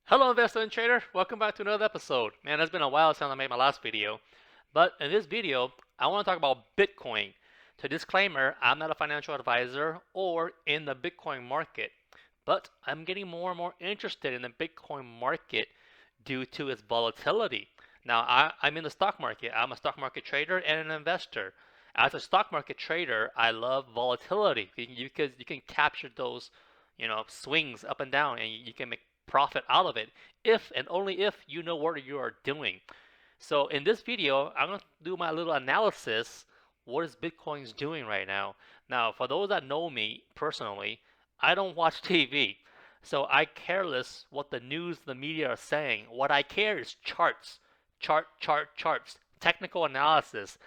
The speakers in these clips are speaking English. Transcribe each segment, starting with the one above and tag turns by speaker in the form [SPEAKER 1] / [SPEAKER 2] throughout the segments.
[SPEAKER 1] Hello, investor and trader. Welcome back to another episode. Man, it's been a while since I made my last video. But in this video, I want to talk about Bitcoin. So, disclaimer, I'm not a financial advisor or in the Bitcoin market, but I'm getting more and more interested in the Bitcoin market due to its volatility. Now, I'm in the stock market. I'm a stock market trader and an investor. As a stock market trader, I love volatility because you can capture those, swings up and down, and you can make profit out of it if and only if you know what you are doing. So in this video, I'm going to do my little analysis. What is Bitcoin's doing right now? Now, for those that know me personally, I don't watch TV. So I care less what the news, the media are saying. What I care is charts. Charts. Technical analysis.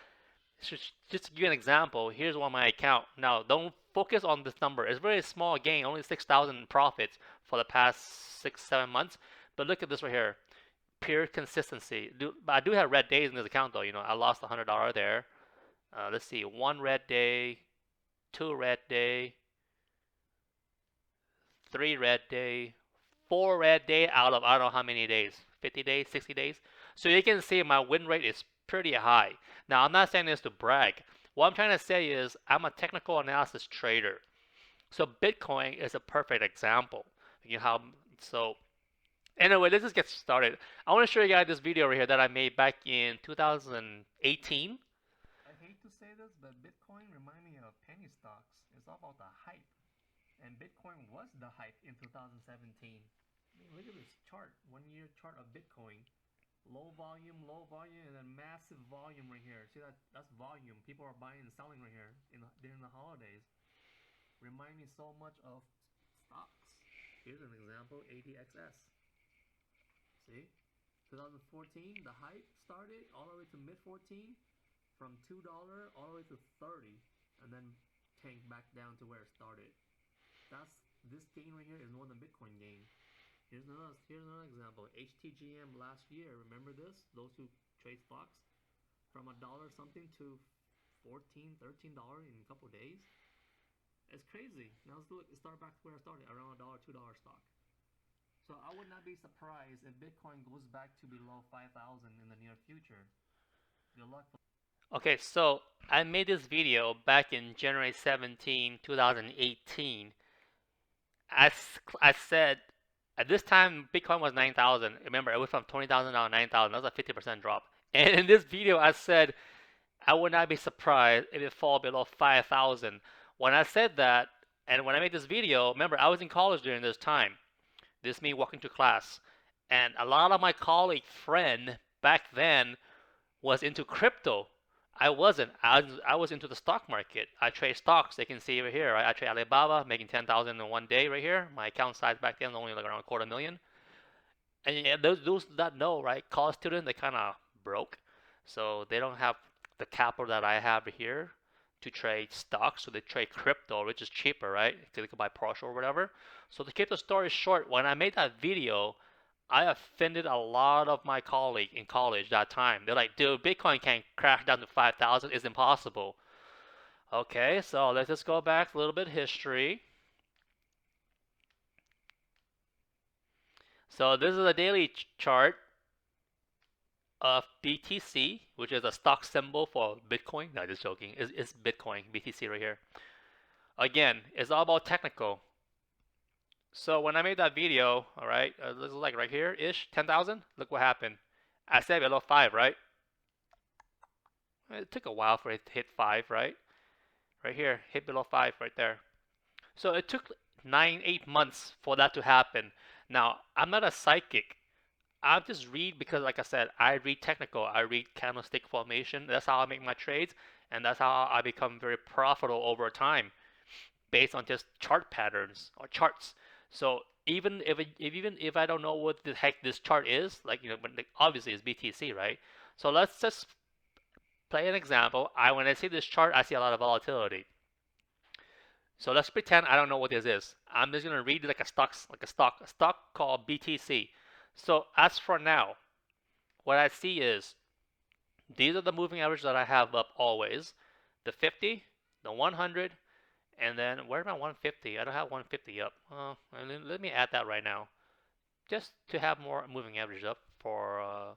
[SPEAKER 1] Just to give you an example, here's one my account. Now, don't focus on this number. It's a very small gain, only 6,000 in profits for the past 6, 7 months. But look at this right here, pure consistency. I do have red days in this account though. I lost $100 there. Let's see, one red day, two red day, three red day, four red day out of I don't know how many days, 50 days, 60 days. So you can see my win rate is pretty high. Now I'm not saying this to brag. What I'm trying to say is I'm a technical analysis trader. So Bitcoin is a perfect example. You know how so anyway, let's just get started. I want to show you guys this video right here that I made back in 2018.
[SPEAKER 2] I hate to say this, but Bitcoin remind me of penny stocks. It's all about the hype. And Bitcoin was the hype in 2017. I mean, look at this chart, 1 year chart of Bitcoin. Low volume, and then massive volume right here. See that? That's volume. People are buying and selling right here during the holidays. Remind me so much of stocks. Here's an example, ADXS. See? 2014, the hype started all the way to mid 14, from $2 all the way to 30, and then tanked back down to where it started. That's This gain right here is more than Bitcoin gain. Here's another example. HTGM last year. Remember this? Those who trade stocks, from a dollar something to 14, $13 in a couple of days. It's crazy. Now let's look. It started back to where I started, around a dollar, $2 stock. So I would not be surprised if Bitcoin goes back to below 5,000 in the near future. Good luck.
[SPEAKER 1] Okay, so I made this video back in January 17, 2018. I said at this time Bitcoin was 9,000. Remember, it went from 20,000 down to 9,000. That was a 50% drop. And in this video, I said I would not be surprised if it fall below 5,000. When I said that, and when I made this video, remember I was in college during this time. This is me walking to class, and a lot of my colleague friend back then was into crypto. I wasn't. I was into the stock market. I trade stocks. They can see over here. Right? I trade Alibaba, making 10,000 in one day right here. My account size back then was only like around a quarter million. And yeah, those that know, right? College students, they kind of broke, so they don't have the capital that I have here to trade stocks. So they trade crypto, which is cheaper, right? Because they could buy partial or whatever. So to keep the story short, when I made that video, I offended a lot of my colleagues in college that time. They're like, dude, Bitcoin can't crash down to 5,000. It's impossible. Okay, so let's just go back a little bit history. So this is a daily chart of BTC, which is a stock symbol for Bitcoin. No, just joking. It's Bitcoin, BTC right here. Again, it's all about technical. So when I made that video, all right, this is like right here ish, 10,000. Look what happened. I said below 5, right? It took a while for it to hit 5, right? Right here, hit below 5 right there. So it took 9, 8 months for that to happen. Now, I'm not a psychic. I just read because, like I said, I read technical. I read candlestick formation. That's how I make my trades, and that's how I become very profitable over time based on just chart patterns or charts. So even if I don't know what the heck this chart is, like like obviously it's BTC, right? So let's just play an example. When I see this chart, I see a lot of volatility. So let's pretend I don't know what this is. I'm just gonna read it like a stock called BTC. So as for now, what I see is these are the moving averages that I have up always. The 50, the 100, and then where's my 150? I don't have 150 up. Let me add that right now. just to have more moving average up for a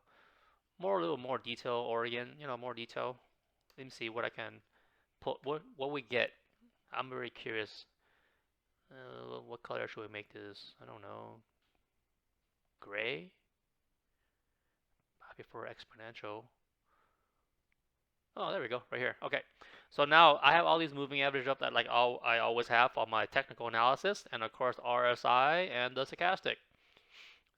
[SPEAKER 1] little more detail, or again, more detail. Let me see what I can put, what we get. I'm very curious. What color should we make this? I don't know. Gray? Happy for exponential. Oh, there we go, right here. Okay, so now I have all these moving average up that I always have on my technical analysis, and of course RSI and the stochastic.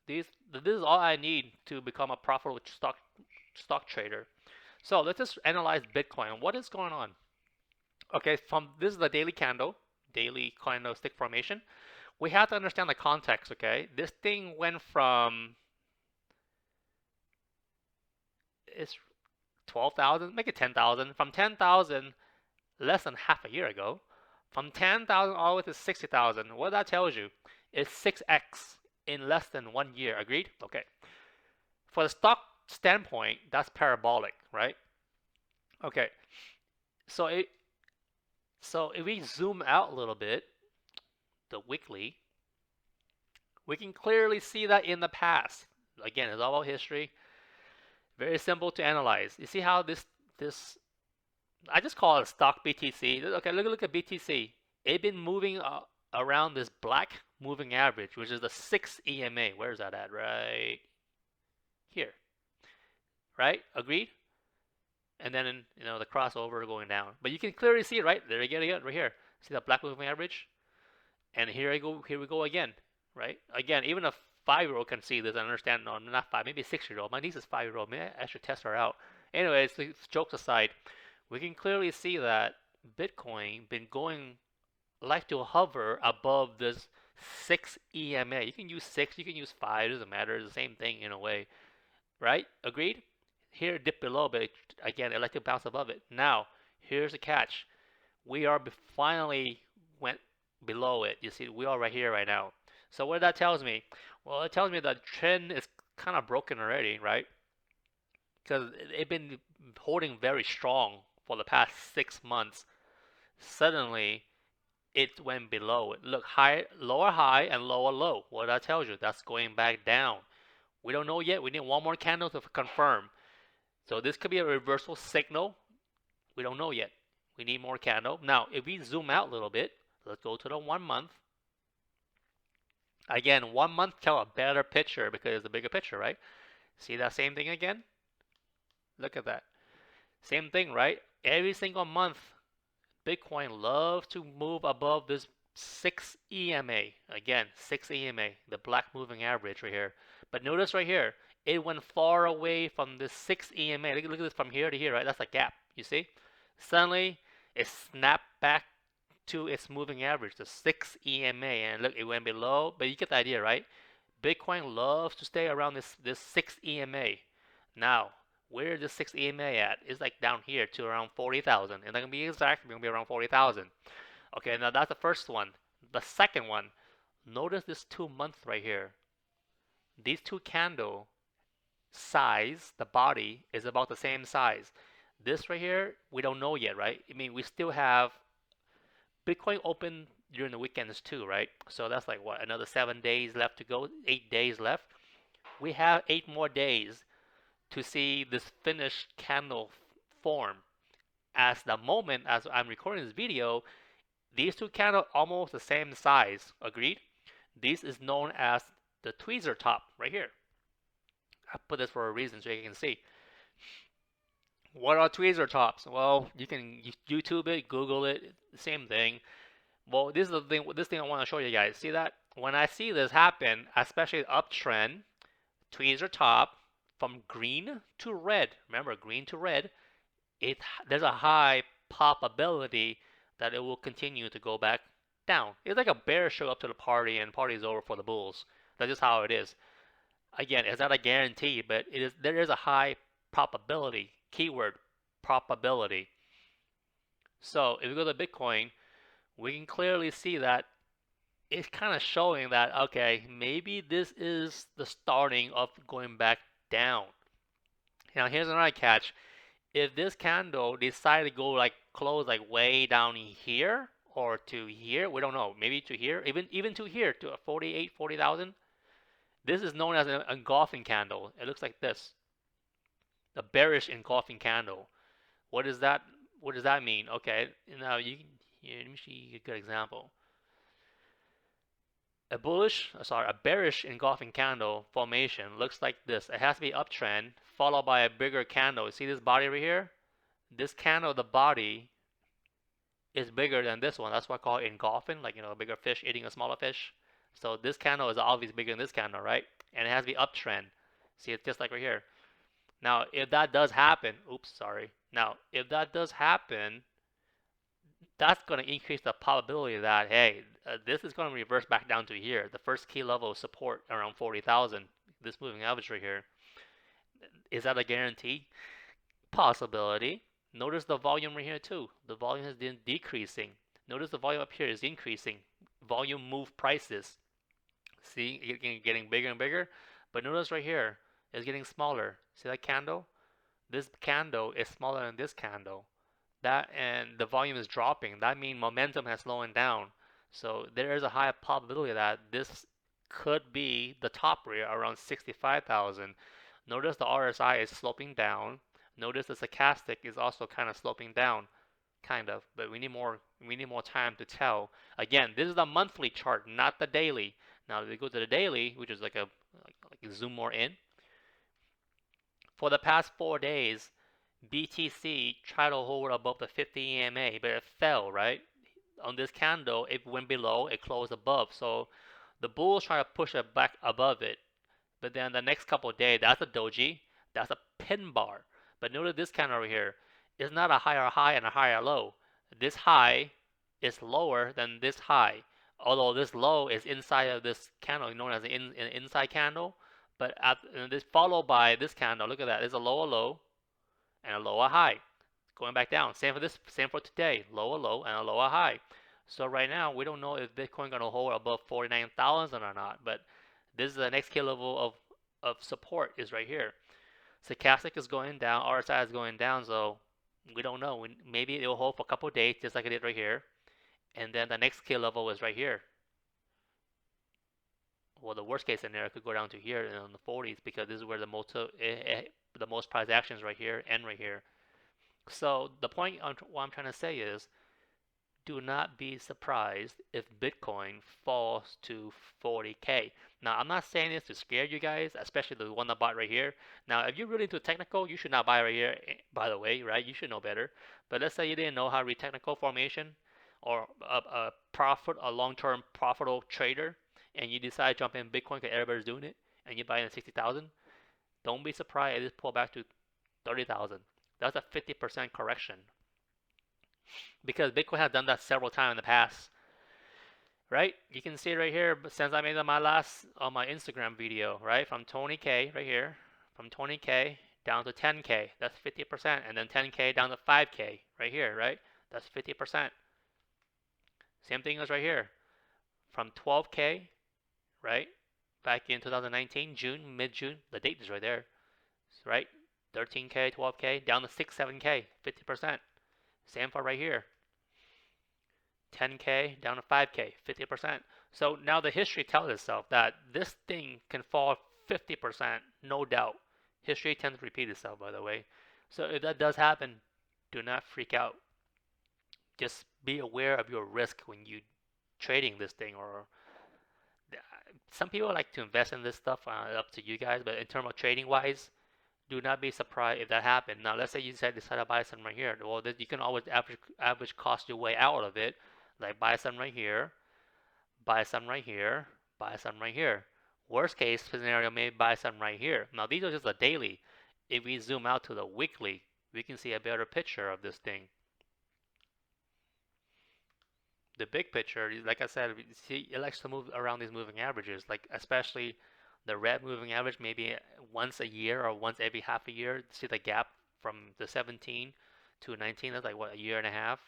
[SPEAKER 1] This is all I need to become a profitable stock trader. So let's just analyze Bitcoin. What is going on? Okay, this is the daily candle, daily candlestick formation. We have to understand the context. Okay, this thing went from it's 12,000, make it 10,000, from 10,000 less than half a year ago, from 10,000 all the way to 60,000. What that tells you is 6x in less than 1 year. Agreed? Okay. For the stock standpoint, that's parabolic, right? Okay. So if we zoom out a little bit, the weekly, we can clearly see that in the past. Again, it's all about history. Very simple to analyze. You see how this I just call it stock BTC. Okay, look at BTC. It's been moving around this black moving average, which is the 6 EMA. Where's that at? Right here. Right? Agreed? And then the crossover going down. But you can clearly see it, right? There again, right here. See that black moving average? And here we go again, right? Again, even a 5-year-old can see this and understand. No, not 5, maybe a 6-year-old. My niece is 5-year-old. Maybe I should test her out. Anyways, jokes aside, we can clearly see that Bitcoin been going like to hover above this 6 EMA. You can use 6, you can use 5, it doesn't matter. It's the same thing in a way, right? Agreed? Here dip below, but again, it like to bounce above it. Now, here's the catch. We are finally went below it. You see, we are right here right now. So what that tells me? Well, it tells me that trend is kind of broken already, right? Because it's been holding very strong for the past 6 months. Suddenly, it went below it. Look, lower high and lower low. What that tells you? That's going back down. We don't know yet. We need one more candle to confirm. So this could be a reversal signal. We don't know yet. We need more candle. Now, if we zoom out a little bit, let's go to the 1 month. Again, 1 month tell a better picture because it's a bigger picture, right? See that same thing again? Look at that. Same thing, right? Every single month, Bitcoin loves to move above this 6 EMA. Again, 6 EMA, the black moving average right here. But notice right here, it went far away from the 6 EMA. Look at this from here to here, right? That's a gap, you see? Suddenly, it snapped back to its moving average, the 6 EMA, and look, it went below, but you get the idea, right? Bitcoin loves to stay around this 6 EMA. Now, where is the 6 EMA at? It's like down here to around 40,000. And that can be exact, it's going to be around 40,000. Okay, now that's the first one. The second one, notice this 2 month right here. These two candle size, the body is about the same size. This right here, we don't know yet, right? I mean, we still have Bitcoin open during the weekends too, right? So that's like what, another 7 days left to go, 8 days left. We have 8 more days to see this finished candle form. As the moment as I'm recording this video, these two candles almost the same size. Agreed? This is known as the tweezer top right here. I put this for a reason so you can see. What are tweezer tops? Well, you can YouTube it, Google it, same thing. Well, this is the thing. This thing I want to show you guys. See that? When I see this happen, especially uptrend, tweezer top from green to red. Remember, green to red. There's a high probability that it will continue to go back down. It's like a bear show up to the party and party's over for the bulls. That's just how it is. Again, it's not a guarantee, but there is a high probability. Keyword, probability. So if we go to Bitcoin, we can clearly see that it's kind of showing that, okay, maybe this is the starting of going back down. Now here's another catch. If this candle decides to go like close like way down here or to here, we don't know, maybe to here, even to here, to 40,000, This is known as an engulfing candle. It looks like this, a bearish engulfing candle. What does that what does that mean? Okay, now you here, let me see a good example. A bearish engulfing candle formation looks like this. It has to be uptrend followed by a bigger candle. You see this body right here? This candle, the body is bigger than this one. That's why I call it engulfing, like a bigger fish eating a smaller fish. So this candle is obviously bigger than this candle, right? And it has to be uptrend. See, it's just like right here. Now, if that does happen, oops, sorry. Now, if that does happen, that's going to increase the probability that, hey, this is going to reverse back down to here. The first key level of support around 40,000. This moving average right here. Is that a guarantee? Possibility. Notice the volume right here too. The volume has been decreasing. Notice the volume up here is increasing. Volume move prices. See, getting bigger and bigger. But notice right here, it's getting smaller. See that candle? This candle is smaller than this candle. That and the volume is dropping. That means momentum has slowing down. So there is a high probability that this could be the top rate around 65,000. Notice the RSI is sloping down. Notice the stochastic is also kind of sloping down, kind of, but we need more time to tell. Again, this is the monthly chart, not the daily. Now, if we go to the daily, which is like zoom more in, for the past 4 days, BTC tried to hold above the 50 EMA, but it fell, right? On this candle, it went below, it closed above. So the bulls try to push it back above it. But then the next couple of days, that's a doji, that's a pin bar. But notice this candle over here is not a higher high and a higher low. This high is lower than this high, although this low is inside of this candle, known as an inside candle. But this followed by this candle, look at that. There's a lower low and a lower high. Going back down. Same for today. Lower low and a lower high. So right now we don't know if Bitcoin gonna hold above 49,000 or not. But this is the next key level of support is right here. Stochastic is going down, RSI is going down, so we don't know. Maybe it will hold for a couple of days, just like it did right here. And then the next key level is right here. Well, the worst case scenario could go down to here in the 40s because this is where the most price action is right here and right here. So the point what I'm trying to say is, do not be surprised if Bitcoin falls to 40K. Now, I'm not saying this to scare you guys, especially the one I bought right here. Now, if you're really into technical, you should not buy right here, by the way, right? You should know better. But let's say you didn't know how to read technical formation or a long-term profitable trader, and you decide to jump in Bitcoin because everybody's doing it, and you buy in at 60,000. Don't be surprised if it pull back to 30,000. That's a 50% correction because Bitcoin has done that several times in the past, right? You can see it right here since I made my last on my Instagram video, right? From 20K right here, from 20K down to 10K, that's 50%, and then 10K down to 5K right here, right? That's 50%. Same thing as right here, from 12K, right? Back in 2019, June, mid-June, the date is right there, right? 13K, 12K, down to 6, 7K, 50%. Same for right here. 10K down to 5K, 50%. So now the history tells itself that this thing can fall 50%, no doubt. History tends to repeat itself, by the way. So if that does happen, do not freak out. Just be aware of your risk when you trading this thing. Or some people like to invest in this stuff. Up to you guys. But in terms of trading wise, do not be surprised if that happened. Now, let's say you decide to buy some right here. Well, you can always average cost your way out of it. Like buy some right here, buy some right here, buy some right here. Worst case scenario, maybe buy some right here. Now, these are just the daily. If we zoom out to the weekly, we can see a better picture of this thing. The big picture, like I said, see, it likes to move around these moving averages, like especially the red moving average, maybe once a year or once every half a year. See the gap from the 17 to 19, that's like what, a year and a half,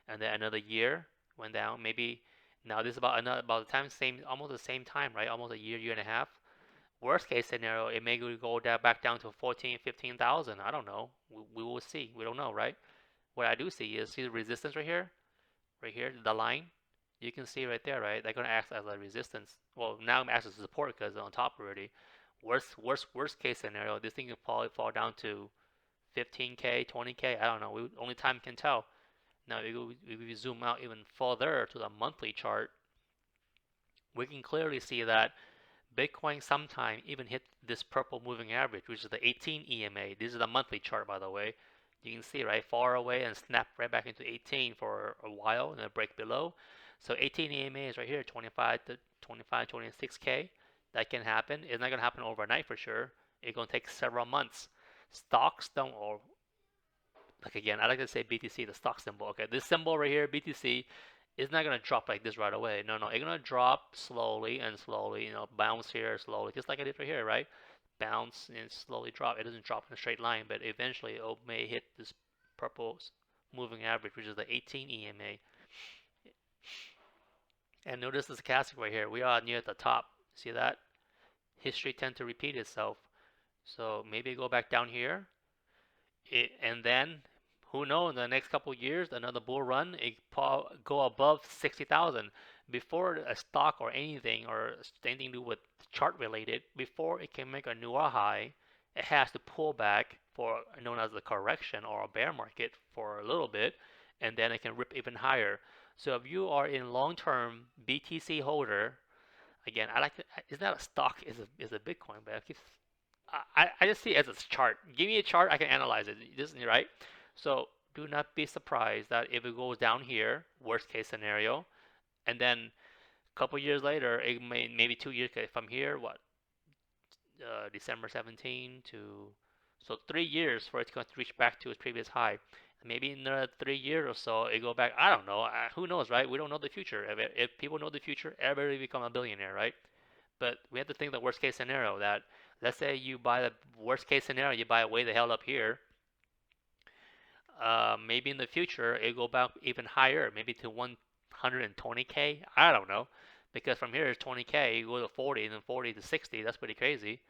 [SPEAKER 1] and then another year went down. Maybe now this is about the time, almost the same time, right? Almost a year and a half. Worst case scenario, it may go back down to 14, 15,000. I don't know. We will see. We don't know, right? What I do see is, see the resistance right here, the line. You can see right there, right? They're gonna act as a resistance. Well, now I'm acting as support because it's on top already. Worst case scenario, this thing can probably fall down to 15K, 20K. I don't know. Only time can tell. Now, if we zoom out even further to the monthly chart, we can clearly see that Bitcoin sometime even hit this purple moving average, which is the 18 EMA. This is the monthly chart, by the way. You can see, right, far away and snap right back into 18 for a while and then break below. So 18 EMA is right here, 25 to 25, 26K. That can happen. It's not going to happen overnight for sure. It's going to take several months. Stocks don't, or like again, I like to say BTC, the stock symbol. Okay, this symbol right here, BTC, is not gonna drop like this right away. No, no, it's gonna drop slowly and slowly. You know, bounce here slowly, just like I did right here, right? Bounce and slowly drop. It doesn't drop in a straight line, but eventually it may hit this purple moving average, which is the 18 EMA. And notice this stochastic right here. We are near the top. See that? History tends to repeat itself. So maybe go back down here and then who knows, in the next couple of years, another bull run, it go above 60,000 before a stock or anything to do with chart related. Before it can make a new high, it has to pull back for known as a correction or a bear market for a little bit, and then it can rip even higher. So if you are in long-term BTC holder, again, I like to, it's not a stock, is a Bitcoin, but I just see it as a chart. Give me a chart, I can analyze it. This is right. So do not be surprised that if it goes down here, worst case scenario, and then a couple years later, it maybe 2 years from here, what December 17 to, so 3 years for it to reach back to its previous high. Maybe in another 3 years or so, it go back. I don't know. Who knows, right? We don't know the future. If people know the future, everybody become a billionaire, right? But we have to think the worst case scenario that let's say you buy the worst case scenario, you buy it way the hell up here. Maybe in the future it go back even higher, maybe to 120K. I don't know, because from here is 20K, you go to 40, and then 40 to 60. That's pretty crazy.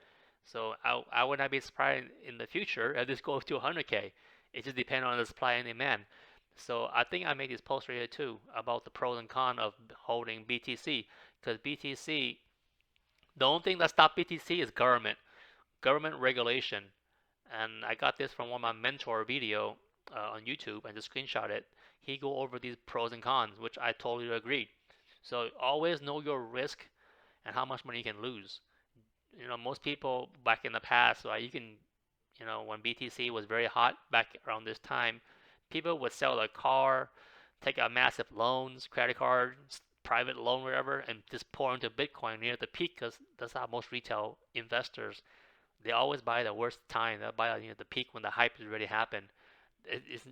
[SPEAKER 1] So I would not be surprised in the future if this goes to 100K. It just depends on the supply and demand. So I think I made this post right here too about the pros and cons of holding BTC, because BTC, the only thing that stops BTC is government regulation. And I got this from one of my mentor video on YouTube and just screenshot it. He go over these pros and cons, which I totally agree. So always know your risk and how much money you can lose. You know, most people back in the past, right, you can, you know, when BTC was very hot back around this time, people would sell their car, take out massive loans, credit cards, private loan, whatever, and just pour into Bitcoin near the peak because that's how most retail investors, they always buy the worst time. They'll buy the peak when the hype has already happened.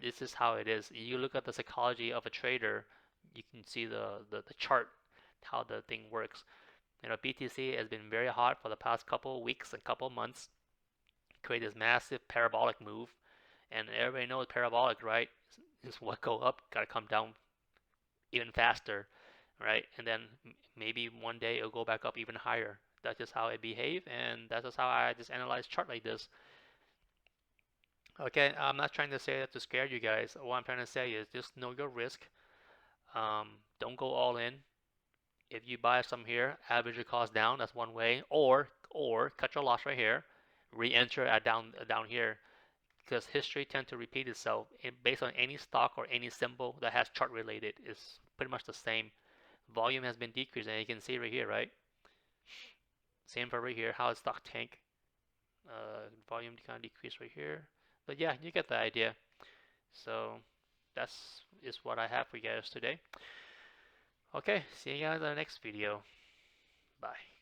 [SPEAKER 1] It's just how it is. You look at the psychology of a trader, you can see the chart, how the thing works. You know, BTC has been very hot for the past couple of weeks and couple of months. Create this massive parabolic move, and everybody knows parabolic, right? Is what go up, gotta come down even faster, right? And then maybe one day it'll go back up even higher. That's just how it behave, and that's just how I just analyze chart like this. Okay, I'm not trying to say that to scare you guys. What I'm trying to say is just know your risk. Don't go all in. If you buy some here, average your cost down. That's one way. Or cut your loss right here, re-enter at down here, because history tends to repeat itself. Based on any stock or any symbol that has chart related, is pretty much the same. Volume has been decreased, and you can see right here, right? Same for right here. How is stock tank? Volume kind of decreased right here. But yeah, you get the idea. So that's is what I have for you guys today. Okay, see you guys in the next video. Bye.